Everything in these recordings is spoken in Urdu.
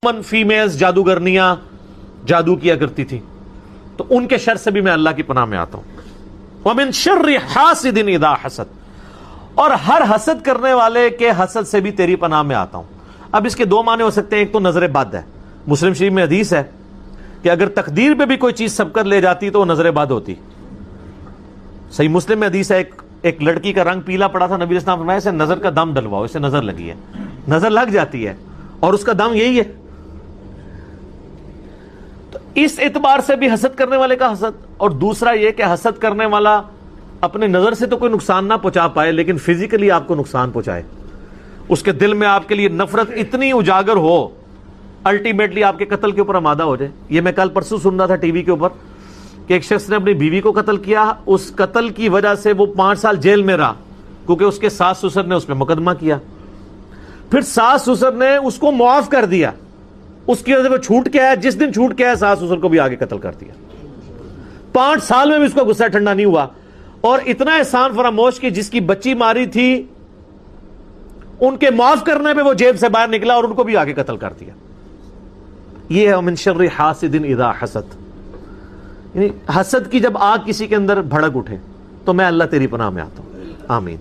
فیمیلز جادوگرنیاں جادو کیا کرتی تھی، تو ان کے شر سے بھی میں اللہ کی پناہ میں آتا ہوں۔ وَمِن شَرِّ حَاسِدٍ اِذَا حَسَد، اور ہر حسد کرنے والے کے حسد سے بھی تیری پناہ میں آتا ہوں۔ اب اس کے دو معنی ہو سکتے ہیں، ایک تو نظر بد ہے، مسلم شریف میں حدیث ہے کہ اگر تقدیر پہ بھی کوئی چیز سب کر لے جاتی تو وہ نظر بد ہوتی۔ صحیح مسلم میں حدیث ہے، ایک لڑکی کا رنگ پیلا پڑا تھا، نبی علیہ السلام فرمایا اسے نظر کا دم ڈلواؤ، اسے نظر لگی ہے، نظر لگ جاتی ہے اور اس کا دم یہی ہے۔ تو اس اعتبار سے بھی حسد کرنے والے کا حسد، اور دوسرا یہ کہ حسد کرنے والا اپنے نظر سے تو کوئی نقصان نہ پہنچا پائے لیکن فزیکلی آپ کو نقصان پہنچائے، اس کے دل میں آپ کے لیے نفرت اتنی اجاگر ہو الٹیمیٹلی آپ کے قتل کے اوپر آمادہ ہو جائے۔ یہ میں کل پرسوں سن رہا تھا ٹی وی کے اوپر کہ ایک شخص نے اپنی بیوی کو قتل کیا، اس قتل کی وجہ سے وہ 5 سال جیل میں رہا کیونکہ اس کے ساس سسر نے اس پہ مقدمہ کیا، پھر ساس سسر نے اس کو معاف کر دیا، اس کی وجہ سے وہ چھوٹ کے آیا، جس دن چھوٹ کے آیا ساس سسر کو بھی آگے قتل کر دیا۔ 5 سال میں بھی اس کا غصہ ٹھنڈا نہیں ہوا، اور اتنا احسان فراموش کہ جس کی بچی ماری تھی ان کے معاف کرنے پہ وہ جیب سے باہر نکلا اور ان کو بھی آگے قتل کر دیا۔ یہ ہے من شر حاسد اذا حسد، یعنی حسد کی جب آگ کسی کے اندر بھڑک اٹھے تو میں اللہ تیری پناہ میں آتا ہوں، آمین۔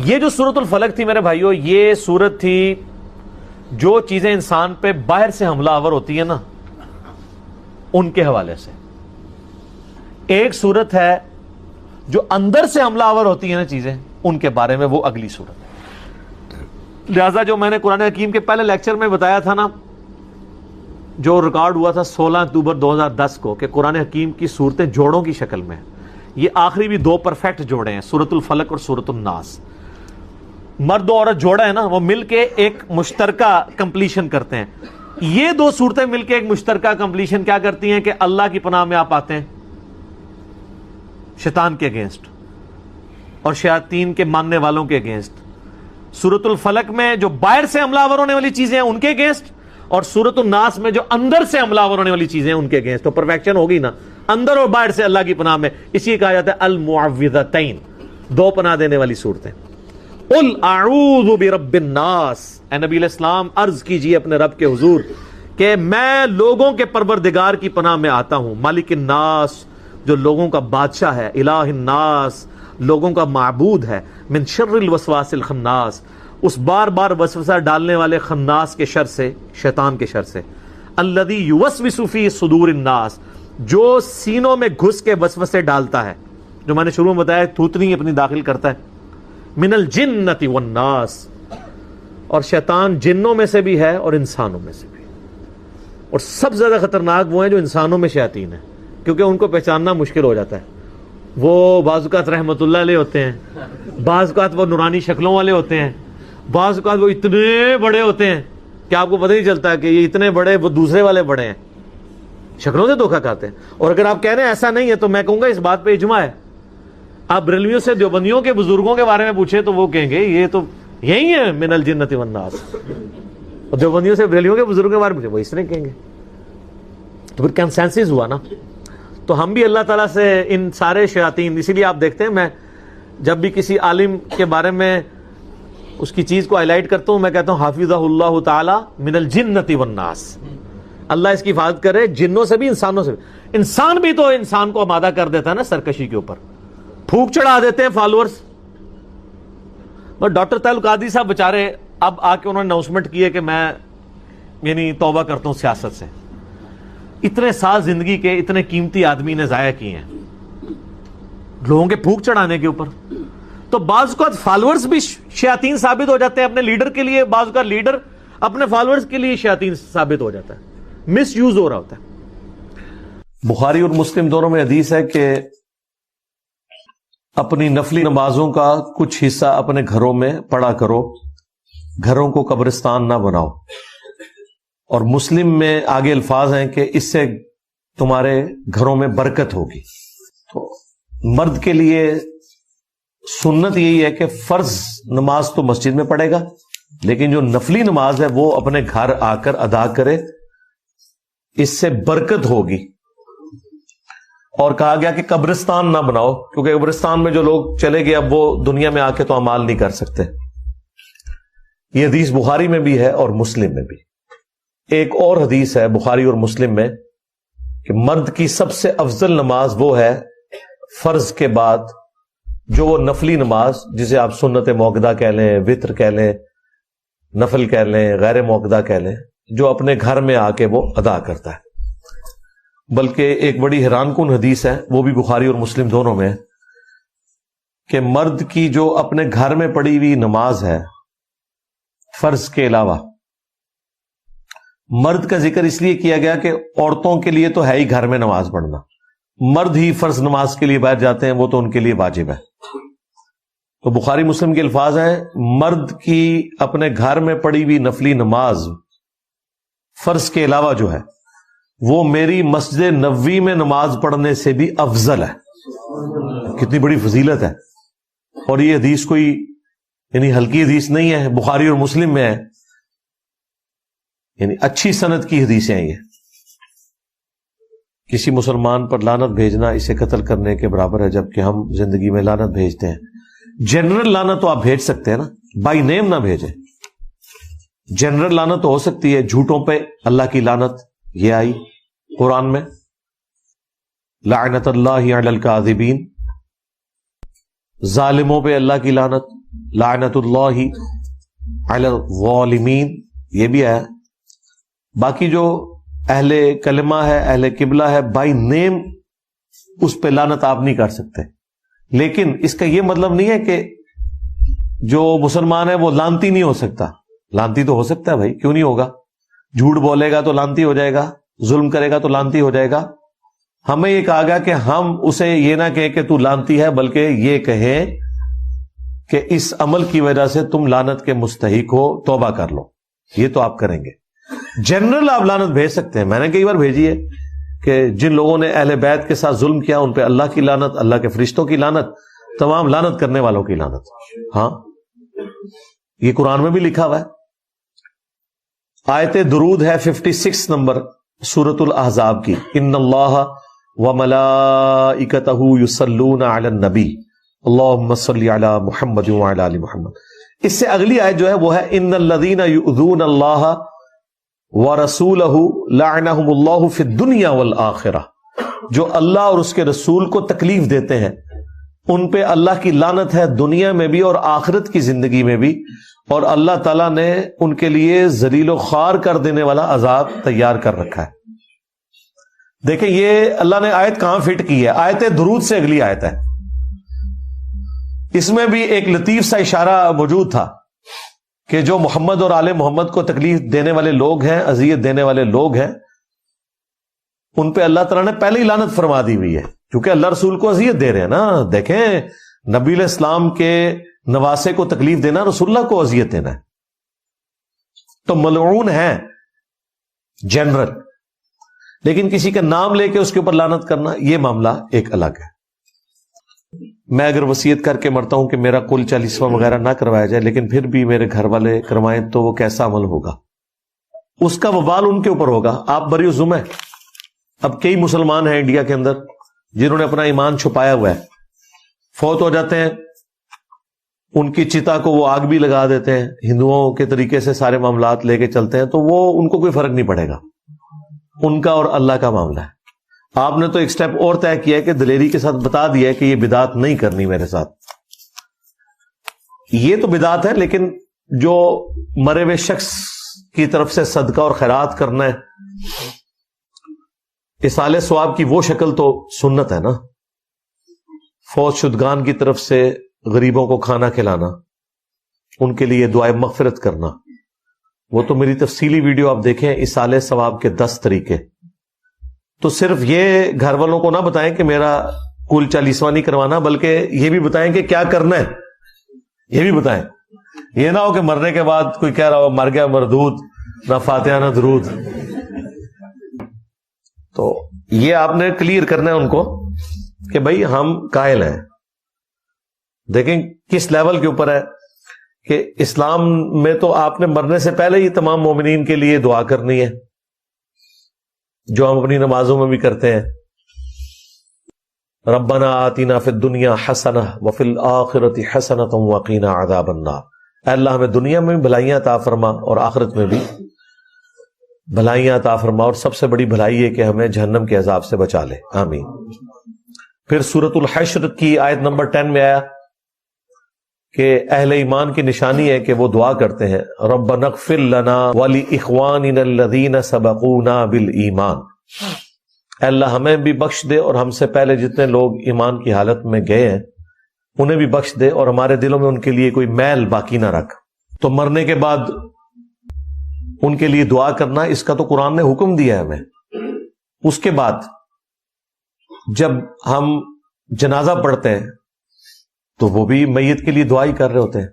یہ جو سورۃ الفلق تھی میرے بھائیو، یہ سورت تھی جو چیزیں انسان پہ باہر سے حملہ آور ہوتی ہیں نا ان کے حوالے سے، ایک سورت ہے جو اندر سے حملہ آور ہوتی ہیں نا چیزیں ان کے بارے میں، وہ اگلی سورت ہے۔ لہذا جو میں نے قرآن حکیم کے پہلے لیکچر میں بتایا تھا نا، جو ریکارڈ ہوا تھا 16 اکتوبر 2010 کو کہ قرآن حکیم کی صورتیں جوڑوں کی شکل میں، یہ آخری بھی 2 پرفیکٹ جوڑے ہیں، سورۃ الفلق اور سورۃ الناس۔ مرد و عورت جوڑا ہے نا، وہ مل کے ایک مشترکہ کمپلیشن کرتے ہیں۔ یہ 2 صورتیں مل کے ایک مشترکہ کمپلیشن کیا کرتی ہیں کہ اللہ کی پناہ میں آپ آتے ہیں شیطان کے اگینسٹ اور شیاطین کے ماننے والوں کے اگینسٹ۔ سورۃ الفلق میں جو باہر سے حملہ آور ہونے والی چیزیں ہیں ان کے اگینسٹ، اور سورۃ الناس میں جو اندر سے حملہ آور ہونے والی چیزیں ہیں ان کے اگینسٹ۔ تو پرفیکشن ہوگی نا اندر اور باہر سے اللہ کی پناہ میں، اسی کہا جاتا ہے المعوذتین، 2 پناہ دینے والی صورتیں۔ قل اعوذ برب الناس، اے نبی علیہ السلام عرض کیجئے اپنے رب کے حضور کہ میں لوگوں کے پروردگار کی پناہ میں آتا ہوں، مالک الناس، جو لوگوں کا بادشاہ ہے، الہ الناس، لوگوں کا معبود ہے، من شر الوسواس الخناس، اس بار بار وسوسہ ڈالنے والے خناس کے شر سے، شیطان کے شر سے، الذی یوسوس فی صدور الناس، جو سینوں میں گھس کے وسوسے ڈالتا ہے، جو میں نے شروع میں بتایا تھوتنی اپنی داخل کرتا ہے، من الجنۃ والناس، اور شیطان جنوں میں سے بھی ہے اور انسانوں میں سے بھی، اور سب سے زیادہ خطرناک وہ ہیں جو انسانوں میں شیاطین ہیں، کیونکہ ان کو پہچاننا مشکل ہو جاتا ہے۔ وہ بعض اوقات رحمت اللہ علیہ ہوتے ہیں، بعض اوقات وہ نورانی شکلوں والے ہوتے ہیں، بعض اوقات وہ اتنے بڑے ہوتے ہیں کہ آپ کو پتہ نہیں چلتا کہ یہ اتنے بڑے، وہ دوسرے والے بڑے ہیں، شکلوں سے دھوکہ کھاتے ہیں۔ اور اگر آپ کہہ رہے ہیں ایسا نہیں ہے تو میں کہوں گا اس بات پہ اجماع ہے۔ آپ بریلویوں سے دیوبندیوں کے بزرگوں کے بارے میں پوچھیں تو وہ کہیں گے یہ تو یہی ہے من الجنۃ والناس، اور دیوبندیوں سے بریلویوں کے بزرگوں کے بارے میں پوچھیں وہ اس طرح کہیں گے۔ تو پھر کنسنسس ہوا نا۔ تو ہم بھی اللہ تعالیٰ سے ان سارے شیاطین، اسی لیے آپ دیکھتے ہیں میں جب بھی کسی عالم کے بارے میں اس کی چیز کو ہائی لائٹ کرتا ہوں میں کہتا ہوں حافظہ اللہ تعالی من الجنۃ والناس، اللہ اس کی حفاظت کرے جنوں سے بھی انسانوں سے بھی۔ انسان بھی تو انسان کو آمادہ کر دیتا ہے نا سرکشی کے اوپر، پھونک چڑھا دیتے ہیں فالوورز۔ بس ڈاکٹر طاہر القادری صاحب بےچارے اب آ کے انہوں نے اناؤنسمنٹ کی ہے کہ میں یعنی توبہ کرتا ہوں سیاست سے۔ اتنے سال زندگی کے اتنے قیمتی آدمی نے ضائع کیے ہیں لوگوں کے پھونک چڑھانے کے اوپر۔ تو بعض اوقات فالوورز بھی شیاطین ثابت ہو جاتے ہیں اپنے لیڈر کے لیے، بعض اوقات لیڈر اپنے فالوورز کے لیے شیاطین ثابت ہو جاتا ہے، مس یوز ہو رہا ہوتا ہے۔ بخاری اور مسلم دونوں میں حدیث ہے کہ اپنی نفلی نمازوں کا کچھ حصہ اپنے گھروں میں پڑھا کرو، گھروں کو قبرستان نہ بناؤ۔ اور مسلم میں آگے الفاظ ہیں کہ اس سے تمہارے گھروں میں برکت ہوگی۔ تو مرد کے لیے سنت یہی ہے کہ فرض نماز تو مسجد میں پڑھے گا، لیکن جو نفلی نماز ہے وہ اپنے گھر آ کر ادا کرے، اس سے برکت ہوگی۔ اور کہا گیا کہ قبرستان نہ بناؤ، کیونکہ قبرستان میں جو لوگ چلے گئے اب وہ دنیا میں آ کے تو اعمال نہیں کر سکتے۔ یہ حدیث بخاری میں بھی ہے اور مسلم میں بھی۔ ایک اور حدیث ہے بخاری اور مسلم میں کہ مرد کی سب سے افضل نماز وہ ہے فرض کے بعد جو وہ نفلی نماز جسے آپ سنت موقدہ کہہ لیں، وتر کہہ لیں، نفل کہہ لیں، غیر موقدہ کہہ لیں، جو اپنے گھر میں آ کے وہ ادا کرتا ہے۔ بلکہ ایک بڑی حیران کن حدیث ہے، وہ بھی بخاری اور مسلم دونوں میں، کہ مرد کی جو اپنے گھر میں پڑھی ہوئی نماز ہے فرض کے علاوہ، مرد کا ذکر اس لیے کیا گیا کہ عورتوں کے لیے تو ہے ہی گھر میں نماز پڑھنا، مرد ہی فرض نماز کے لیے باہر جاتے ہیں، وہ تو ان کے لیے واجب ہے۔ تو بخاری مسلم کے الفاظ ہیں، مرد کی اپنے گھر میں پڑھی ہوئی نفلی نماز فرض کے علاوہ جو ہے وہ میری مسجد نبوی میں نماز پڑھنے سے بھی افضل ہے۔ کتنی بڑی فضیلت ہے، اور یہ حدیث کوئی یعنی ہلکی حدیث نہیں ہے، بخاری اور مسلم میں ہے، یعنی اچھی سند کی حدیثیں ہیں۔ یہ کسی مسلمان پر لعنت بھیجنا اسے قتل کرنے کے برابر ہے، جبکہ ہم زندگی میں لعنت بھیجتے ہیں۔ جنرل لعنت تو آپ بھیج سکتے ہیں نا، بائی نیم نہ بھیجیں۔ جنرل لعنت تو ہو سکتی ہے، جھوٹوں پہ اللہ کی لعنت، یہ آئی قرآن میں، لعنت اللہ علی الکاذبین، ظالموں پہ اللہ کی لعنت، لعنت اللہ علی الظالمین، یہ بھی ہے۔ باقی جو اہل کلمہ ہے، اہل قبلہ ہے، بائی نیم اس پہ لعنت آپ نہیں کر سکتے۔ لیکن اس کا یہ مطلب نہیں ہے کہ جو مسلمان ہے وہ لعنتی نہیں ہو سکتا۔ لعنتی تو ہو سکتا ہے بھائی، کیوں نہیں ہوگا؟ جھوٹ بولے گا تو لعنتی ہو جائے گا، ظلم کرے گا تو لعنتی ہو جائے گا۔ ہمیں یہ کہا گیا کہ ہم اسے یہ نہ کہیں کہ تو لعنتی ہے، بلکہ یہ کہیں کہ اس عمل کی وجہ سے تم لعنت کے مستحق ہو، توبہ کر لو۔ یہ تو آپ کریں گے۔ جنرل آپ لعنت بھیج سکتے ہیں، میں نے کئی بار بھیجی ہے کہ جن لوگوں نے اہل بیت کے ساتھ ظلم کیا ان پہ اللہ کی لعنت، اللہ کے فرشتوں کی لعنت، تمام لعنت کرنے والوں کی لعنت۔ ہاں، یہ قرآن میں بھی لکھا ہوا ہے۔ آیت درود ہے 56 نمبر سورۃ الاحزاب کی، ان اللہ وملائکتہ یصلون علی النبی اللہم صلی علی محمد وعلی آل محمد۔ اس سے اگلی آیت جو ہے وہ ہے ان الذین یؤذون اللہ ورسولہ لعنہم اللہ فی الدنیا والآخرہ، جو اللہ اور اس کے رسول کو تکلیف دیتے ہیں ان پہ اللہ کی لعنت ہے دنیا میں بھی اور آخرت کی زندگی میں بھی، اور اللہ تعالیٰ نے ان کے لیے ذلیل و خوار کر دینے والا عذاب تیار کر رکھا ہے۔ دیکھیں یہ اللہ نے آیت کہاں فٹ کی ہے، آیت درود سے اگلی آیت ہے۔ اس میں بھی ایک لطیف سا اشارہ موجود تھا کہ جو محمد اور آل محمد کو تکلیف دینے والے لوگ ہیں، اذیت دینے والے لوگ ہیں، ان پہ اللہ تعالیٰ نے پہلے ہی لعنت فرما دی ہوئی ہے، کیونکہ اللہ رسول کو اذیت دے رہے ہیں نا۔ دیکھیں نبی علیہ السلام کے نواسے کو تکلیف دینا رسول اللہ کو اذیت دینا ہے، تو ملعون ہے جنرل، لیکن کسی کا نام لے کے اس کے اوپر لعنت کرنا یہ معاملہ ایک الگ ہے۔ میں اگر وصیت کر کے مرتا ہوں کہ میرا کل 40واں وغیرہ نہ کروایا جائے، لیکن پھر بھی میرے گھر والے کروائیں، تو وہ کیسا عمل ہوگا؟ اس کا وبال ان کے اوپر ہوگا، آپ بری الذمہ ہیں۔ اب کئی مسلمان ہیں انڈیا کے اندر جنہوں نے اپنا ایمان چھپایا ہوا ہے، فوت ہو جاتے ہیں، ان کی چتا کو وہ آگ بھی لگا دیتے ہیں، ہندوؤں کے طریقے سے سارے معاملات لے کے چلتے ہیں، تو وہ ان کو کوئی فرق نہیں پڑے گا، ان کا اور اللہ کا معاملہ ہے۔ آپ نے تو ایک سٹیپ اور طے کیا ہے کہ دلیری کے ساتھ بتا دیا ہے کہ یہ بدعت نہیں کرنی میرے ساتھ۔ یہ تو بدعت ہے، لیکن جو مرے ہوئے شخص کی طرف سے صدقہ اور خیرات کرنا ہے، اصالہ ثواب کی وہ شکل تو سنت ہے نا۔ فوت شدگان کی طرف سے غریبوں کو کھانا کھلانا، ان کے لیے دعائے مغفرت کرنا، وہ تو میری تفصیلی ویڈیو آپ دیکھیں، اصالہ ثواب کے 10 طریقے۔ تو صرف یہ گھر والوں کو نہ بتائیں کہ میرا کل 40واں نہیں کروانا، بلکہ یہ بھی بتائیں کہ کیا کرنا ہے، یہ بھی بتائیں۔ یہ نہ ہو کہ مرنے کے بعد کوئی کہہ رہا ہو مر گیا مردود، نہ فاتحہ نہ درود۔ تو یہ آپ نے کلیئر کرنا ہے ان کو کہ بھائی ہم قائل ہیں۔ دیکھیں کس لیول کے اوپر ہے کہ اسلام میں تو آپ نے مرنے سے پہلے ہی تمام مومنین کے لیے دعا کرنی ہے، جو ہم اپنی نمازوں میں بھی کرتے ہیں، ربنا آتنا فی الدنیا حسنہ وفی الآخرۃ حسنۃ وقنا عذاب النار۔ اے اللہ ہمیں دنیا میں بھی بھلائیاں عطا فرما اور آخرت میں بھی بھلائیاں عطا فرما، اور سب سے بڑی بھلائی ہے کہ ہمیں جہنم کے عذاب سے بچا لے، آمین۔ پھر سورۃ الحشر کی آیت نمبر 10 میں آیا کہ اہل ایمان کی نشانی ہے کہ وہ دعا کرتے ہیں ربنا اغفر لنا ولاخواننا الذین سبقونا بالایمان، اے اللہ ہمیں بھی بخش دے اور ہم سے پہلے جتنے لوگ ایمان کی حالت میں گئے ہیں انہیں بھی بخش دے، اور ہمارے دلوں میں ان کے لیے کوئی میل باقی نہ رکھ۔ تو مرنے کے بعد ان کے لیے دعا کرنا، اس کا تو قرآن نے حکم دیا ہے ہمیں۔ اس کے بعد جب ہم جنازہ پڑھتے ہیں تو وہ بھی میت کے لیے دعا ہی کر رہے ہوتے ہیں،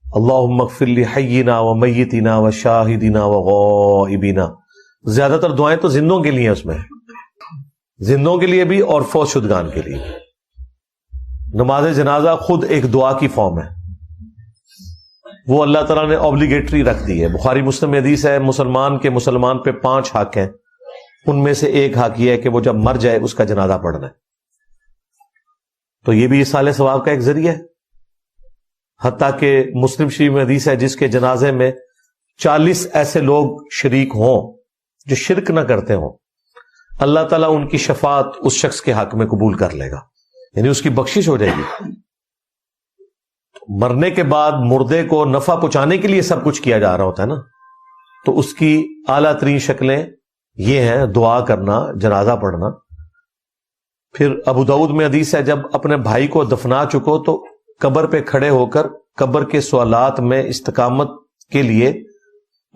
اللہم اغفر لحینا ومیتنا وشاہدنا وغائبنا۔ زیادہ تر دعائیں تو زندوں کے لیے اس میں، زندوں کے لیے بھی اور فوت شدگان کے لیے۔ نماز جنازہ خود ایک دعا کی فارم ہے، وہ اللہ تعالیٰ نے اوبلیگیٹری رکھ دی ہے۔ بخاری مسلم میں حدیث ہے مسلمان پہ 5 حق ہیں، ان میں سے ایک حق یہ ہے کہ وہ جب مر جائے اس کا جنازہ پڑھنا ہے۔ تو یہ بھی اصالہ ثواب کا ایک ذریعہ ہے، حتیٰ کہ مسلم شریف میں حدیث ہے جس کے جنازے میں 40 ایسے لوگ شریک ہوں جو شرک نہ کرتے ہوں، اللہ تعالیٰ ان کی شفاعت اس شخص کے حق میں قبول کر لے گا، یعنی اس کی بخشش ہو جائے گی۔ مرنے کے بعد مردے کو نفع پہنچانے کے لیے سب کچھ کیا جا رہا ہوتا ہے نا، تو اس کی اعلیٰ ترین شکلیں یہ ہیں دعا کرنا، جنازہ پڑھنا۔ پھر ابو داؤد میں حدیث ہے جب اپنے بھائی کو دفنا چکو تو قبر پہ کھڑے ہو کر قبر کے سوالات میں استقامت کے لیے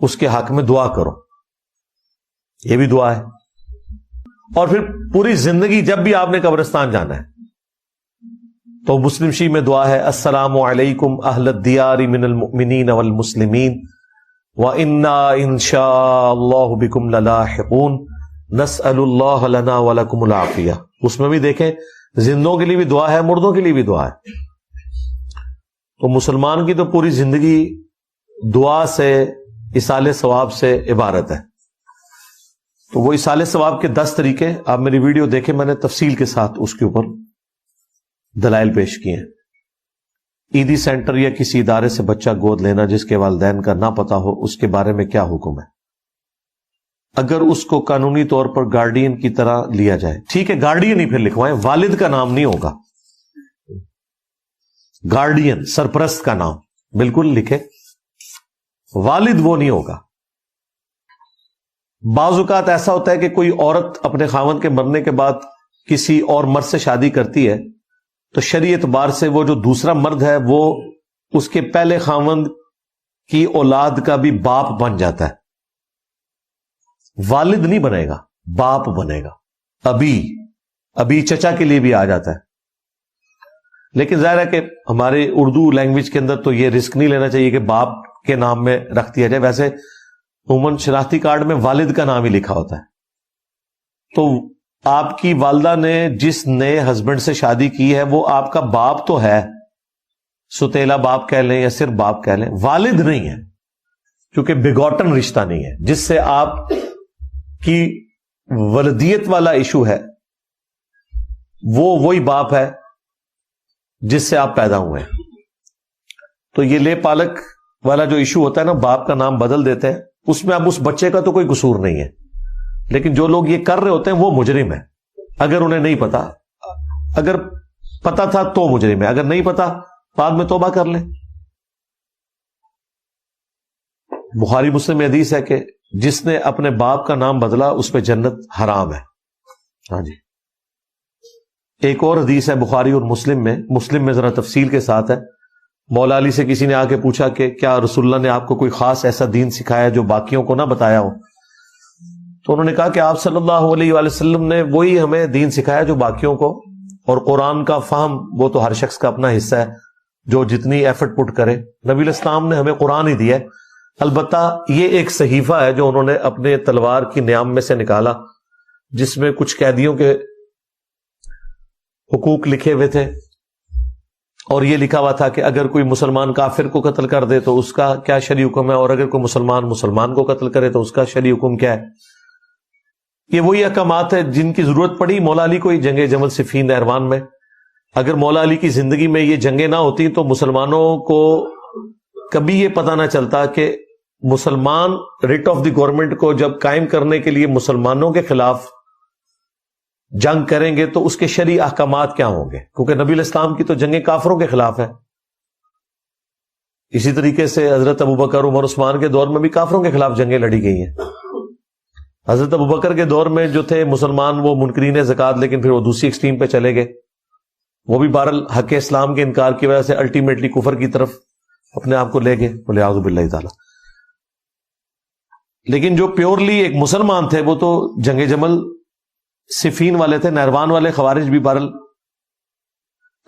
اس کے حق میں دعا کرو، یہ بھی دعا ہے۔ اور پھر پوری زندگی جب بھی آپ نے قبرستان جانا ہے تو مسلم شریف میں دعا ہے السلام علیکم اہل الدیار من المؤمنین والمسلمین وَإِنَّا إِن شَاءَ اللَّهُ بِكُمْ لَلَاحِقُونَ نَسْأَلُ اللَّهَ لَنَا وَلَكُمُ الْعَافِيَةَ۔ اس میں بھی دیکھیں زندوں کے لیے بھی دعا ہے، مردوں کے لیے بھی دعا ہے۔ تو مسلمان کی تو پوری زندگی دعا سے، اصالہ ثواب سے عبارت ہے۔ تو وہ اصالہ ثواب کے 10 طریقے آپ میری ویڈیو دیکھیں، میں نے تفصیل کے ساتھ اس کے اوپر دلائل پیش کیے ہیں۔ عیدی سینٹر یا کسی ادارے سے بچہ گود لینا جس کے والدین کا نہ پتہ ہو، اس کے بارے میں کیا حکم ہے؟ اگر اس کو قانونی طور پر گارڈین کی طرح لیا جائے، ٹھیک ہے گارڈین ہی پھر لکھوائیں، والد کا نام نہیں ہوگا، گارڈین سرپرست کا نام بالکل لکھے، والد وہ نہیں ہوگا۔ بعض اوقات ایسا ہوتا ہے کہ کوئی عورت اپنے خاوند کے مرنے کے بعد کسی اور مرد سے شادی کرتی ہے تو شرعی اعتبار سے وہ جو دوسرا مرد ہے وہ اس کے پہلے خاوند کی اولاد کا بھی باپ بن جاتا ہے، والد نہیں بنے گا، باپ بنے گا، ابھی چچا کے لیے بھی آ جاتا ہے۔ لیکن ظاہر ہے کہ ہمارے اردو لینگویج کے اندر تو یہ رسک نہیں لینا چاہیے کہ باپ کے نام میں رکھ دیا جائے، ویسے عموماً شناختی کارڈ میں والد کا نام ہی لکھا ہوتا ہے۔ تو آپ کی والدہ نے جس نئے ہسبینڈ سے شادی کی ہے وہ آپ کا باپ تو ہے، ستیلا باپ کہہ لیں یا صرف باپ کہہ لیں، والد نہیں ہے، کیونکہ بگوٹن رشتہ نہیں ہے۔ جس سے آپ کی ولدیت والا ایشو ہے وہ وہی باپ ہے جس سے آپ پیدا ہوئے ہیں۔ تو یہ لے پالک والا جو ایشو ہوتا ہے نا، باپ کا نام بدل دیتے ہیں، اس میں اب اس بچے کا تو کوئی قصور نہیں ہے، لیکن جو لوگ یہ کر رہے ہوتے ہیں وہ مجرم ہیں، اگر انہیں نہیں پتا، اگر پتا تھا تو مجرم ہے، اگر نہیں پتا بعد میں توبہ کر لیں۔ بخاری مسلم میں حدیث ہے کہ جس نے اپنے باپ کا نام بدلا اس پہ جنت حرام ہے۔ ہاں جی، ایک اور حدیث ہے بخاری اور مسلم میں ذرا تفصیل کے ساتھ ہے۔ مولا علی سے کسی نے آ کے پوچھا کہ کیا رسول اللہ نے آپ کو کوئی خاص ایسا دین سکھایا جو باقیوں کو نہ بتایا ہو؟ تو انہوں نے کہا کہ آپ صلی اللہ علیہ وآلہ وسلم نے وہی ہمیں دین سکھایا جو باقیوں کو، اور قرآن کا فہم وہ تو ہر شخص کا اپنا حصہ ہے جو جتنی ایفرٹ پٹ کرے۔ نبی الاسلام نے ہمیں قرآن ہی دیا ہے، البتہ یہ ایک صحیفہ ہے جو انہوں نے اپنے تلوار کی نیام میں سے نکالا، جس میں کچھ قیدیوں کے حقوق لکھے ہوئے تھے، اور یہ لکھا ہوا تھا کہ اگر کوئی مسلمان کافر کو قتل کر دے تو اس کا کیا شرعی حکم ہے، اور اگر کوئی مسلمان کو قتل کرے تو اس کا شرعی حکم کیا ہے۔ یہ وہی احکامات ہیں جن کی ضرورت پڑی مولا علی کو ہی جنگ جمل صفین نہروان میں۔ اگر مولا علی کی زندگی میں یہ جنگیں نہ ہوتی تو مسلمانوں کو کبھی یہ پتہ نہ چلتا کہ مسلمان ریٹ آف دی گورنمنٹ کو جب قائم کرنے کے لیے مسلمانوں کے خلاف جنگ کریں گے تو اس کے شرعی احکامات کیا ہوں گے؟ کیونکہ نبی علیہ السلام کی تو جنگیں کافروں کے خلاف ہے. اسی طریقے سے حضرت ابوبکر عمر عثمان کے دور میں بھی کافروں کے خلاف جنگیں لڑی گئی ہیں. حضرت ابوبکر کے دور میں جو تھے مسلمان وہ منکرین زکوٰۃ، لیکن پھر وہ دوسری ایکسٹریم پہ چلے گئے، وہ بھی بہرحال حق اسلام کے انکار کی وجہ سے الٹیمیٹلی کفر کی طرف اپنے آپ کو لے گئے، بولے اعوذ باللہ تعالی. لیکن جو پیورلی ایک مسلمان تھے وہ تو جنگ جمل صفین والے تھے، نہروان والے خوارج بھی بہرحال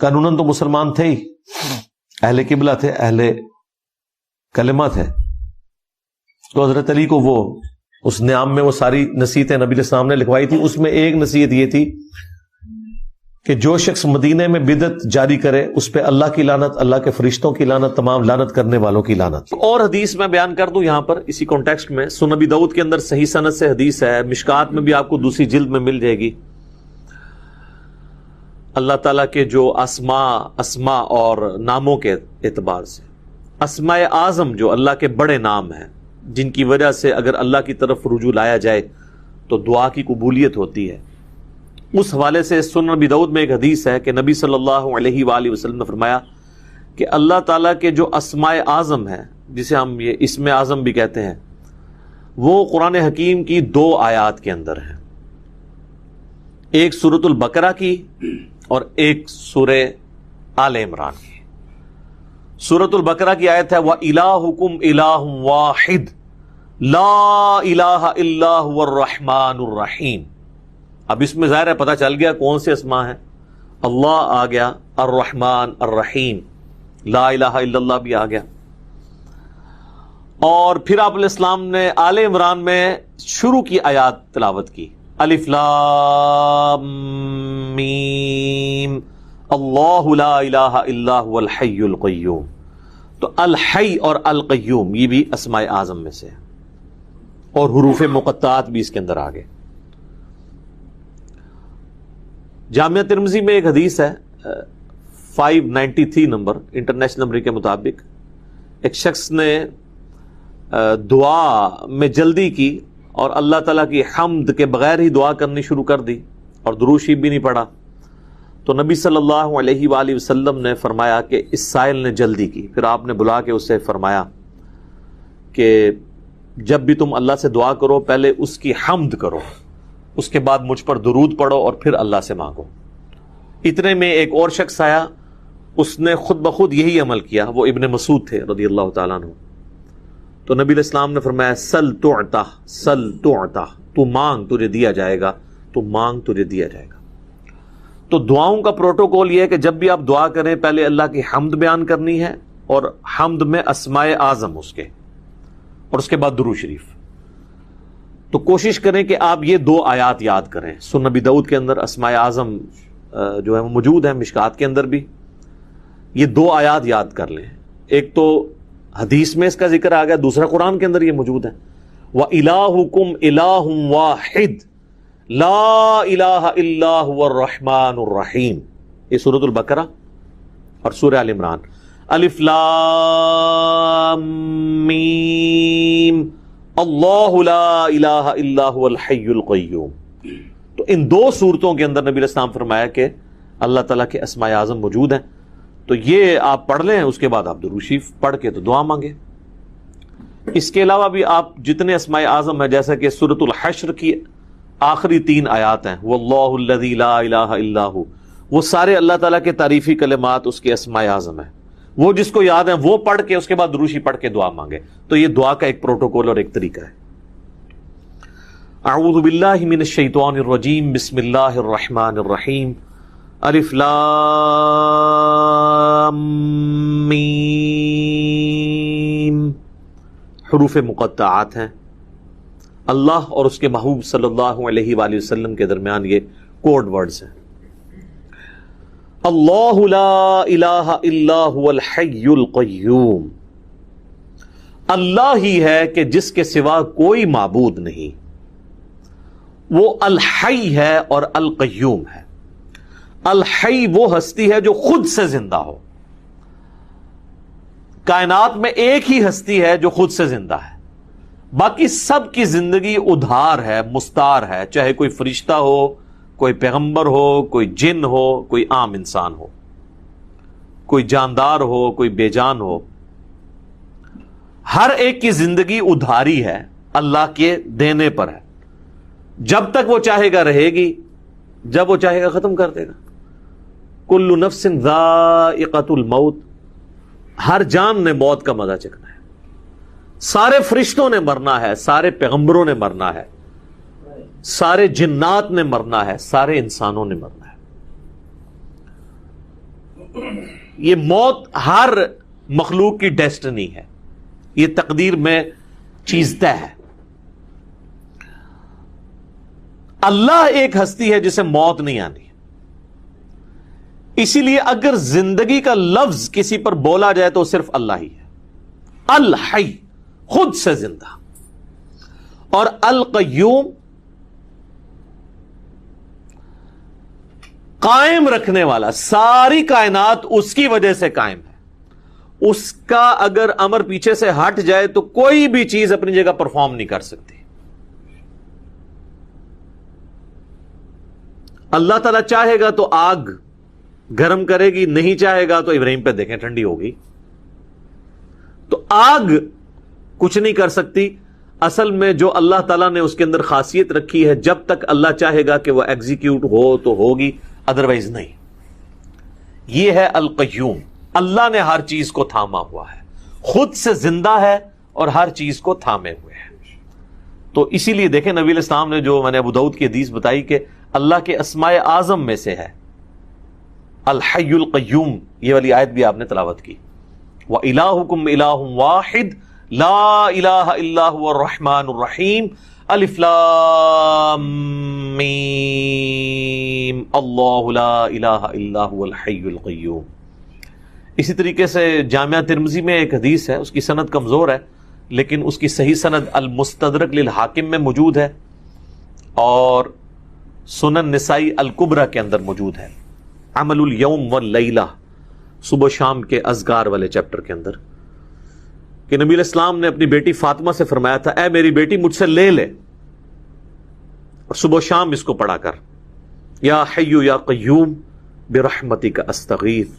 قانوناً تو مسلمان تھے ہی، اہل قبلہ تھے، اہل کلمہ تھے. تو حضرت علی کو وہ اس نیام میں وہ ساری نصیحتیں نبی علیہ السلام نے لکھوائی تھی. اس میں ایک نصیحت یہ تھی کہ جو شخص مدینے میں بدعت جاری کرے اس پہ اللہ کی لعنت، اللہ کے فرشتوں کی لعنت، تمام لعنت کرنے والوں کی لعنت. اور حدیث میں بیان کر دوں یہاں پر اسی کانٹیکسٹ میں. سنن ابی داؤد کے اندر صحیح سند سے حدیث ہے، مشکات میں بھی آپ کو دوسری جلد میں مل جائے گی. اللہ تعالیٰ کے جو اسماء اور ناموں کے اعتبار سے اسماء اعظم جو اللہ کے بڑے نام ہیں، جن کی وجہ سے اگر اللہ کی طرف رجوع لایا جائے تو دعا کی قبولیت ہوتی ہے، اس حوالے سے سنن ابی داؤد میں ایک حدیث ہے کہ نبی صلی اللہ علیہ وآلہ وسلم نے فرمایا کہ اللہ تعالیٰ کے جو اسماء اعظم ہیں، جسے ہم یہ اسم اعظم بھی کہتے ہیں، وہ قرآن حکیم کی 2 آیات کے اندر ہیں. ایک سورۃ البقرہ کی اور ایک سورہ آل عمران کی. سورۃ البقرہ کی آیت ہے وَإِلَٰهُكُمْ إِلَٰهٌ وَاحِدٌ لَا إِلَٰهَ إِلَّا هُوَ الرَّحْمَٰنُ الرَّحِيمُ. اب اس میں ظاہر ہے پتہ چل گیا کون سے اسماء ہیں. اللہ آ گیا، الرحمن الرحیم، لا الہ الا اللہ بھی آ گیا. اور پھر آپ علیہ السلام نے آل عمران میں شروع کی آیات تلاوت کی، الف لام میم اللہ لا الہ الا هو الحی القیوم. تو الحی اور القیوم یہ بھی اسماء اعظم میں سے ہے، اور حروف مقطعات بھی اس کے اندر آ گئے. جامعہ ترمذی میں ایک حدیث ہے 593 نمبر انٹرنیشنل نمبر کے مطابق، ایک شخص نے دعا میں جلدی کی اور اللہ تعالیٰ کی حمد کے بغیر ہی دعا کرنی شروع کر دی اور درود شریف بھی نہیں پڑھا. تو نبی صلی اللہ علیہ وآلہ وسلم نے فرمایا کہ اس سائل نے جلدی کی. پھر آپ نے بلا کے اس سے فرمایا کہ جب بھی تم اللہ سے دعا کرو پہلے اس کی حمد کرو، اس کے بعد مجھ پر درود پڑھو اور پھر اللہ سے مانگو. اتنے میں ایک اور شخص آیا، اس نے خود بخود یہی عمل کیا. وہ ابن مسعود تھے رضی اللہ تعالیٰ عنہ. تو نبی علیہ السلام نے فرمایا سل تعطا، سل تعطا، تو مانگ تجھے دیا جائے گا، تو مانگ تجھے دیا جائے گا. تو دعاؤں کا پروٹوکول یہ ہے کہ جب بھی آپ دعا کریں پہلے اللہ کی حمد بیان کرنی ہے، اور حمد میں اسماء اعظم اس کے، اور اس کے بعد درود شریف. تو کوشش کریں کہ آپ یہ 2 آیات یاد کریں. سنن ابی داؤد کے اندر اسماء اعظم جو ہے وہ موجود ہیں، مشکات کے اندر بھی یہ 2 آیات یاد کر لیں. ایک تو حدیث میں اس کا ذکر آ گیا، دوسرا قرآن کے اندر یہ موجود ہے وَإِلَٰهُكُمْ إِلَٰهٌ وَاحِدٌ لا الہ الا هو الرحمن الرحیم. یہ سورۃ البقرہ اور سورہ آل عمران. الف لام میم اللہ لا الہ الا هو الحی القیوم. تو ان 2 صورتوں کے اندر نبی علیہ السلام فرمایا کہ اللہ تعالیٰ کے اسماء اعظم موجود ہیں. تو یہ آپ پڑھ لیں، اس کے بعد آپ درود شریف پڑھ کے تو دعا مانگیں. اس کے علاوہ بھی آپ جتنے اسماء اعظم ہیں، جیسا کہ سورۃ الحشر کی آخری 3 آیات ہیں واللہ الذی لا الہ الا ہو، وہ سارے اللہ تعالیٰ کے تعریفی کلمات اس کے اسماء اعظم ہیں. وہ جس کو یاد ہیں وہ پڑھ کے اس کے بعد درود شریف پڑھ کے دعا مانگے. تو یہ دعا کا ایک پروٹوکول اور ایک طریقہ ہے. اعوذ باللہ من الشیطان الرجیم، بسم اللہ الرحمن الرحیم. الف لام میم حروف مقطعات ہیں. اللہ اور اس کے محبوب صلی اللہ علیہ وآلہ وسلم کے درمیان یہ کوڈ ورڈز ہیں. اللہ لا الہ الا هو الحی القیوم. اللہ ہی ہے کہ جس کے سوا کوئی معبود نہیں، وہ الحی ہے اور القیوم ہے. الحی وہ ہستی ہے جو خود سے زندہ ہو. کائنات میں ایک ہی ہستی ہے جو خود سے زندہ ہے، باقی سب کی زندگی ادھار ہے، مستار ہے، چاہے کوئی فرشتہ ہو، کوئی پیغمبر ہو، کوئی جن ہو، کوئی عام انسان ہو، کوئی جاندار ہو، کوئی بے جان ہو، ہر ایک کی زندگی ادھاری ہے، اللہ کے دینے پر ہے. جب تک وہ چاہے گا رہے گی، جب وہ چاہے گا ختم کر دے گا. کل نفس ذائقۃ الموت، ہر جان نے موت کا مزہ چکھنا ہے. سارے فرشتوں نے مرنا ہے، سارے پیغمبروں نے مرنا ہے، سارے جنات نے مرنا ہے، سارے انسانوں نے مرنا ہے. یہ موت ہر مخلوق کی ڈیسٹنی ہے، یہ تقدیر میں چیز طے ہے. اللہ ایک ہستی ہے جسے موت نہیں آنی. اسی لیے اگر زندگی کا لفظ کسی پر بولا جائے تو صرف اللہ ہی ہے. الحی، خود سے زندہ، اور القیوم، قائم رکھنے والا. ساری کائنات اس کی وجہ سے قائم ہے. اس کا اگر امر پیچھے سے ہٹ جائے تو کوئی بھی چیز اپنی جگہ پرفارم نہیں کر سکتی. اللہ تعالیٰ چاہے گا تو آگ گرم کرے گی، نہیں چاہے گا تو ابراہیم پہ دیکھیں ٹھنڈی ہوگی. تو آگ کچھ نہیں کر سکتی. اصل میں جو اللہ تعالیٰ نے اس کے اندر خاصیت رکھی ہے، جب تک اللہ چاہے گا کہ وہ ایگزیکیوٹ ہو تو ہوگی، ادروائز نہیں. یہ ہے القیوم. اللہ نے ہر چیز کو تھاما ہوا ہے، خود سے زندہ ہے اور ہر چیز کو تھامے ہوئے ہے. تو اسی لیے دیکھیں نبی علیہ السلام نے جو میں نے ابو داؤد کی حدیث بتائی کہ اللہ کے اسماء اعظم میں سے ہے الحی القیوم، یہ والی آیت بھی آپ نے تلاوت کی. وَإِلَٰهُكُمْ إِلَٰهٌ وَاحِدٌ لَا إِلَٰهَ إِلَّا هُوَ الرَّحْمَٰنُ الرَّحِيمُ الف لام میم اللہ لا الہ الا هو الحی القیوم. اسی طریقے سے جامعہ ترمذی میں ایک حدیث ہے، اس کی سند کمزور ہے لیکن اس کی صحیح سند المستدرک للحاکم میں موجود ہے اور سنن نسائی الکبریٰ کے اندر موجود ہے. عمل الیوم واللیلہ، صبح شام کے اذکار والے چیپٹر کے اندر، کہ نبی علیہ السلام نے اپنی بیٹی فاطمہ سے فرمایا تھا اے میری بیٹی مجھ سے لے لے اور صبح شام اس کو پڑھا کر. یا حی یا قیوم برحمتک استغیث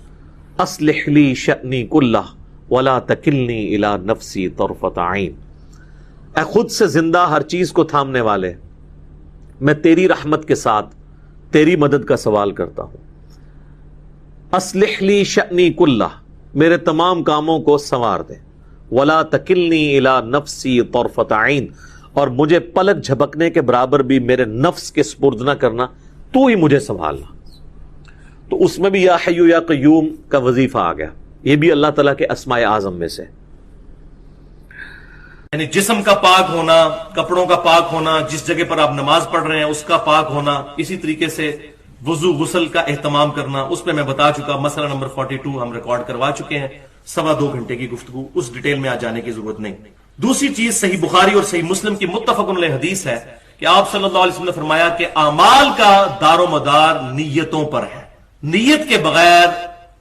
اصلح لی شأنی کلہ ولا تکلنی الی نفسی طرفۃ عین. اے خود سے زندہ ہر چیز کو تھامنے والے، میں تیری رحمت کے ساتھ تیری مدد کا سوال کرتا ہوں. اصلح لی شأنی کلہ، میرے تمام کاموں کو سنوار دے. ولا تکلنی الی نفسی طرفۃ عین، اور مجھے پلک جھپکنے کے برابر بھی میرے نفس کے سپرد نہ کرنا، تو ہی مجھے سنبھالنا. تو اس میں بھی یا حی یا قیوم کا وظیفہ آ گیا. یہ بھی اللہ تعالیٰ کے اسماء اعظم میں سے. یعنی جسم کا پاک ہونا، کپڑوں کا پاک ہونا، جس جگہ پر آپ نماز پڑھ رہے ہیں اس کا پاک ہونا، اسی طریقے سے وضو غسل کا اہتمام کرنا، اس پہ میں بتا چکا. مسئلہ نمبر 42 ہم ریکارڈ کروا چکے ہیں، 2.25 گھنٹے کی گفتگو، اس ڈیٹیل میں آج جانے کی ضرورت نہیں. دوسری چیز صحیح بخاری اور صحیح مسلم کی متفق علیہ حدیث ہے کہ آپ صلی اللہ علیہ وسلم نے فرمایا کہ اعمال کا دار و مدار نیتوں پر ہے. نیت کے بغیر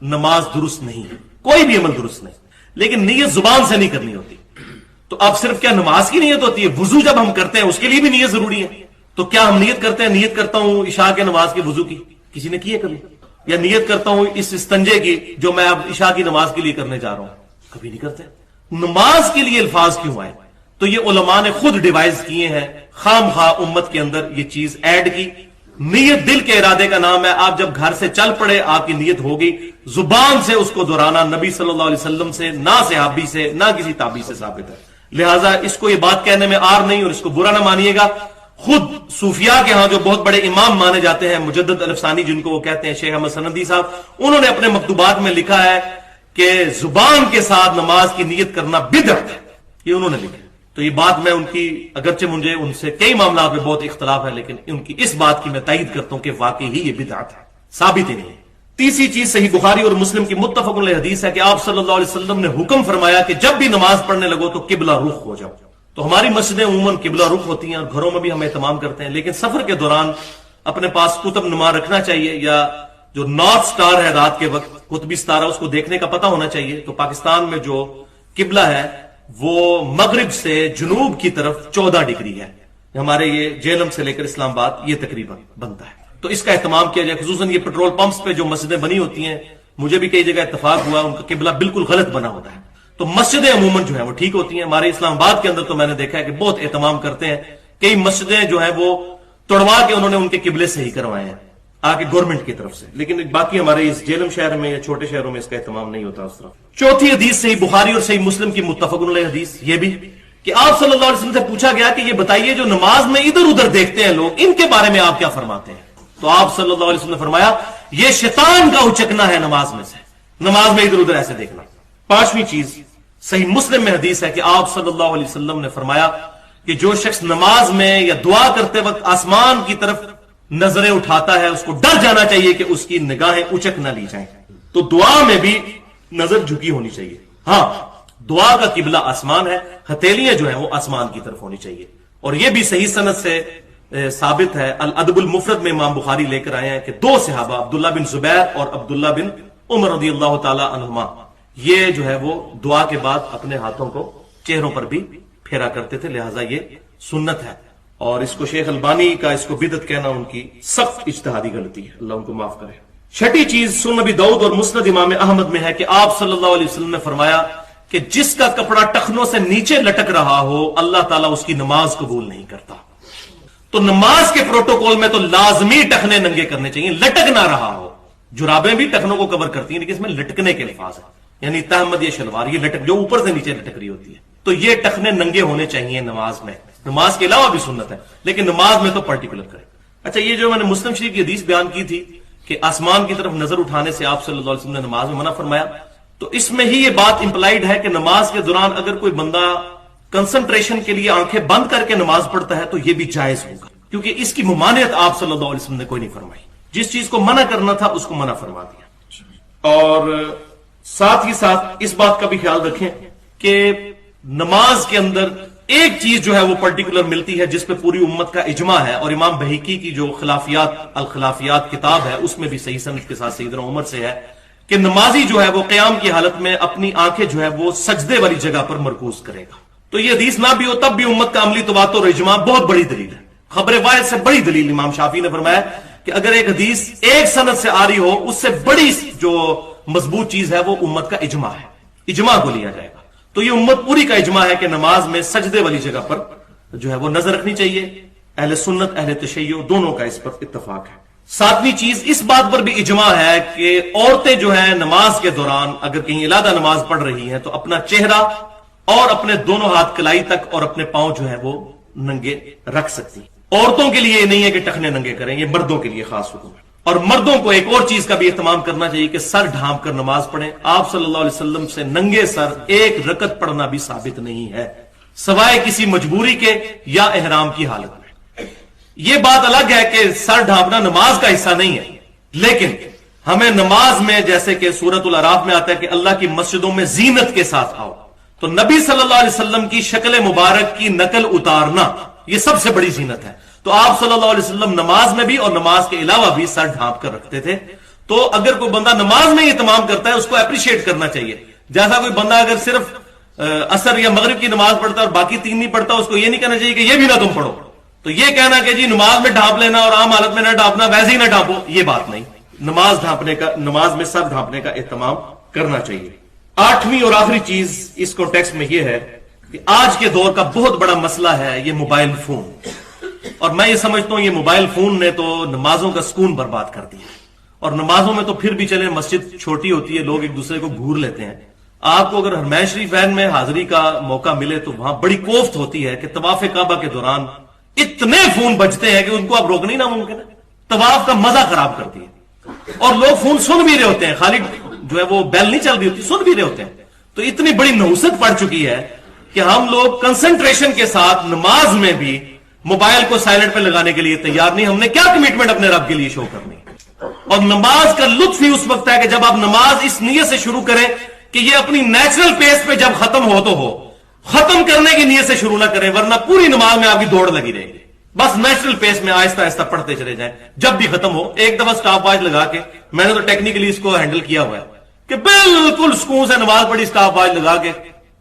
نماز درست نہیں ہے، کوئی بھی عمل درست نہیں. لیکن نیت زبان سے نہیں کرنی ہوتی. تو اب صرف کیا نماز کی نیت ہوتی ہے؟ وضو جب ہم کرتے ہیں اس کے لیے بھی نیت ضروری ہے. تو کیا ہم نیت کرتے ہیں نیت کرتا ہوں عشاء کے نماز کے وضو کی؟ کسی نے کی ہے کبھی؟ یا نیت کرتا ہوں اس استنجے کی جو میں اب عشاء کی نماز کے لیے کرنے جا رہا ہوں؟ کبھی نہیں کرتے. نماز کے لیے الفاظ کیوں آئے؟ تو یہ علماء نے خود ڈیوائز کیے ہیں، خام خواہ امت کے اندر یہ چیز ایڈ کی. نیت دل کے ارادے کا نام ہے. آپ جب گھر سے چل پڑے آپ کی نیت ہوگی، زبان سے اس کو دہرانا نبی صلی اللہ علیہ وسلم سے، نہ صحابی سے، نہ کسی تابعی سے ثابت ہے. لہٰذا اس کو یہ بات کہنے میں آر نہیں اور اس کو برا نہ مانیے گا. خود صوفیاء کے ہاں جو بہت بڑے امام مانے جاتے ہیں، مجدد الفسانی جن کو وہ کہتے ہیں، شیخ احمد سندی صاحب، انہوں نے اپنے مکتوبات میں لکھا ہے کہ زبان کے ساتھ نماز کی نیت کرنا بدعت ہے. یہ انہوں نے لکھا. تو یہ بات میں ان کی، اگرچہ مجھے ان سے کئی معاملات میں بہت اختلاف ہے، لیکن ان کی اس بات کی میں تائید کرتا ہوں کہ واقعی ہی یہ بدعت ہے، ثابت ہی نہیں ہے. تیسری چیز صحیح بخاری اور مسلم کی متفق علیہ حدیث ہے کہ آپ صلی اللہ علیہ وسلم نے حکم فرمایا کہ جب بھی نماز پڑھنے لگو تو قبلہ رخ ہو جاؤ. تو ہماری مسجدیں عموماً قبلہ رخ ہوتی ہیں اور گھروں میں بھی ہم اہتمام کرتے ہیں، لیکن سفر کے دوران اپنے پاس قطب نما رکھنا چاہیے، یا جو نارتھ سٹار ہے رات کے وقت قطبی ستارہ، اس کو دیکھنے کا پتہ ہونا چاہیے. تو پاکستان میں جو قبلہ ہے وہ مغرب سے جنوب کی طرف 14 ڈگری ہے. ہمارے یہ جہلم سے لے کر اسلام آباد یہ تقریباً بنتا ہے. تو اس کا اہتمام کیا جائے. خصوصاً یہ پیٹرول پمپس پہ جو مسجدیں بنی ہوتی ہیں, مجھے بھی کئی جگہ اتفاق ہوا ان کا قبلہ بالکل غلط بنا ہوتا ہے. تو مسجدیں عموماً جو ہیں وہ ٹھیک ہوتی ہیں. ہمارے اسلام آباد کے اندر تو میں نے دیکھا ہے کہ بہت اہتمام کرتے ہیں. کئی مسجدیں جو ہیں وہ توڑوا کے انہوں نے ان کے قبلے صحیح کروائے ہیں آگے گورنمنٹ کی طرف سے. لیکن باقی ہمارے اس جہلم شہر میں یا چھوٹے شہروں میں اس کا اہتمام نہیں ہوتا اس طرح. چوتھی حدیث صحیح بخاری اور صحیح مسلم کی متفق علیہ حدیث یہ بھی کہ آپ صلی اللہ علیہ وسلم سے پوچھا گیا کہ یہ بتائیے جو نماز میں ادھر ادھر دیکھتے ہیں لوگ, ان کے بارے میں آپ کیا فرماتے ہیں؟ تو آپ صلی اللہ علیہ وسلم نے فرمایا یہ شیطان کا اچکنا ہے نماز میں سے, نماز میں ادھر ادھر ایسے دیکھنا. پانچویں چیز صحیح مسلم میں حدیث ہے کہ آپ صلی اللہ علیہ وسلم نے فرمایا کہ جو شخص نماز میں یا دعا کرتے وقت آسمان کی طرف نظریں اٹھاتا ہے اس کو ڈر جانا چاہیے کہ اس کی نگاہیں اچک نہ لی جائیں. تو دعا میں بھی نظر جھکی ہونی چاہیے. ہاں, دعا کا قبلہ آسمان ہے, ہتھیلیاں جو ہیں وہ آسمان کی طرف ہونی چاہیے. اور یہ بھی صحیح سند سے ثابت ہے. الادب المفرد میں امام بخاری لے کر آئے ہیں کہ دو صحابہ عبداللہ بن زبیر اور عبداللہ بن عمر رضی اللہ تعالی عنہما یہ جو ہے وہ دعا کے بعد اپنے ہاتھوں کو چہروں پر بھی پھیرا کرتے تھے. لہٰذا یہ سنت ہے. اور اس کو شیخ البانی کا اس کو بدعت کہنا ان کی سخت اجتہادی غلطی ہے, اللہ ان کو معاف کرے. چھٹی چیز سنن نبی داؤد اور مسند امام احمد میں ہے کہ آپ صلی اللہ علیہ وسلم نے فرمایا کہ جس کا کپڑا ٹخنوں سے نیچے لٹک رہا ہو اللہ تعالیٰ اس کی نماز قبول نہیں کرتا. تو نماز کے پروٹوکول میں تو لازمی ٹخنے ننگے کرنے چاہیے, لٹک نہ رہا ہو. جرابیں بھی ٹخنوں کو کور کرتی ہیں لیکن اس میں لٹکنے کے الفاظ ہیں, یعنی تحمد یہ شلوار یہ لٹک جو اوپر سے نیچے لٹک رہی ہوتی ہے. تو یہ ٹخنے ننگے ہونے چاہیے نماز میں. نماز کے علاوہ بھی سنت ہے لیکن نماز میں تو پرٹیکولر کریں. اچھا, یہ جو میں نے مسلم شریف کی حدیث بیان کی تھی کہ آسمان کی طرف نظر اٹھانے سے آپ صلی اللہ علیہ وسلم نے نماز میں منع فرمایا, تو اس میں ہی یہ بات امپلائیڈ ہے کہ نماز کے دوران اگر کوئی بندہ کنسنٹریشن کے لیے آنکھیں بند کر کے نماز پڑھتا ہے تو یہ بھی جائز ہوگا, کیونکہ اس کی ممانعت آپ صلی اللہ علیہ وسلم نے کوئی نہیں فرمائی. جس چیز کو منع کرنا تھا اس کو منع فرما دیا. اور ساتھ ہی ساتھ اس بات کا بھی خیال رکھیں کہ نماز کے اندر ایک چیز جو ہے وہ پرٹیکولر ملتی ہے جس پہ پوری امت کا اجماع ہے, اور امام بہیقی کی جو الخلافیات کتاب ہے اس میں بھی صحیح سند کے ساتھ سیدنا عمر سے ہے کہ نمازی جو ہے وہ قیام کی حالت میں اپنی آنکھیں جو ہے وہ سجدے والی جگہ پر مرکوز کرے گا. تو یہ حدیث نہ بھی ہو تب بھی امت کا عملی تواتر اور اجماع بہت بڑی دلیل ہے. خبر واحد سے بڑی دلیل امام شافعی نے فرمایا کہ اگر ایک حدیث ایک سند سے آ رہی ہو اس سے بڑی جو مضبوط چیز ہے وہ امت کا اجماع ہے, اجماع کو لیا جائے گا. تو یہ امت پوری کا اجماع ہے کہ نماز میں سجدے والی جگہ پر جو ہے وہ نظر رکھنی چاہیے. اہل سنت اہل تشیع دونوں کا اس پر اتفاق ہے. ساتویں چیز اس بات پر بھی اجماع ہے کہ عورتیں جو ہیں نماز کے دوران اگر کہیں علیحدہ نماز پڑھ رہی ہیں تو اپنا چہرہ اور اپنے دونوں ہاتھ کلائی تک اور اپنے پاؤں جو ہے وہ ننگے رکھ سکتی. عورتوں کے لیے یہ نہیں ہے کہ ٹخنے ننگے کریں, یہ مردوں کے لیے خاص حکم ہے. اور مردوں کو ایک اور چیز کا بھی اہتمام کرنا چاہیے کہ سر ڈھانپ کر نماز پڑھیں. آپ صلی اللہ علیہ وسلم سے ننگے سر ایک رکعت پڑھنا بھی ثابت نہیں ہے سوائے کسی مجبوری کے یا احرام کی حالت میں. یہ بات الگ ہے کہ سر ڈھانپنا نماز کا حصہ نہیں ہے, لیکن ہمیں نماز میں جیسے کہ سورۃ الاعراف میں آتا ہے کہ اللہ کی مسجدوں میں زینت کے ساتھ آؤ, تو نبی صلی اللہ علیہ وسلم کی شکل مبارک کی نقل اتارنا یہ سب سے بڑی زینت ہے. تو آپ صلی اللہ علیہ وسلم نماز میں بھی اور نماز کے علاوہ بھی سر ڈھانپ کر رکھتے تھے. تو اگر کوئی بندہ نماز میں یہ تمام کرتا ہے اس کو اپریشیٹ کرنا چاہیے. جیسا کوئی بندہ اگر صرف عصر یا مغرب کی نماز پڑھتا ہے اور باقی تین نہیں پڑھتا, اس کو یہ نہیں کہنا چاہیے کہ یہ بھی نہ تم پڑھو. تو یہ کہنا کہ جی نماز میں ڈھانپ لینا اور عام حالت میں نہ ڈھانپنا, ویسے ہی نہ ڈھانپو, یہ بات نہیں. نماز میں سر ڈھانپنے کا اہتمام کرنا چاہیے. آٹھویں اور آخری چیز اس کانٹیکسٹ میں یہ ہے کہ آج کے دور کا بہت بڑا مسئلہ ہے یہ موبائل فون. اور میں یہ سمجھتا ہوں یہ موبائل فون نے تو نمازوں کا سکون برباد کر دیا. اور نمازوں میں تو پھر بھی چلے مسجد چھوٹی ہوتی ہے, لوگ ایک دوسرے کو گھور لیتے ہیں. آپ کو اگر حرمین شریفین میں حاضری کا موقع ملے تو وہاں بڑی کوفت ہوتی ہے کہ طواف کعبہ کے دوران اتنے فون بجتے ہیں کہ ان کو آپ روکنا ہی ناممکن ہے. طواف کا مزہ خراب کرتی ہے. اور لوگ فون سن بھی رہے ہوتے ہیں, خالی جو ہے وہ بیل نہیں چل رہی ہوتی, سن بھی رہے ہوتے ہیں. تو اتنی بڑی نحوست پڑ چکی ہے کہ ہم لوگ کنسنٹریشن کے ساتھ نماز میں بھی موبائل کو سائلنٹ پہ لگانے کے لیے تیار نہیں. ہم نے کیا کمٹمنٹ اپنے رب کے لیے شو کرنی. اور نماز کا لطف ہی اس وقت ہے کہ جب آپ نماز اس نیت سے شروع کریں کہ یہ اپنی نیچرل پیس پہ جب ختم ہو تو ہو, ختم کرنے کی نیت سے شروع نہ کریں, ورنہ پوری نماز میں آپ کی دوڑ لگی رہے گی. بس نیچرل پیس میں آہستہ آہستہ پڑھتے چلے جائیں. جب بھی ختم ہو ایک دفعہ سٹاپ واچ لگا کے, میں نے تو ٹیکنیکلی اس کو ہینڈل کیا ہوا ہے کہ بالکل سکون سے نماز پڑھی سٹاپ واچ لگا کے,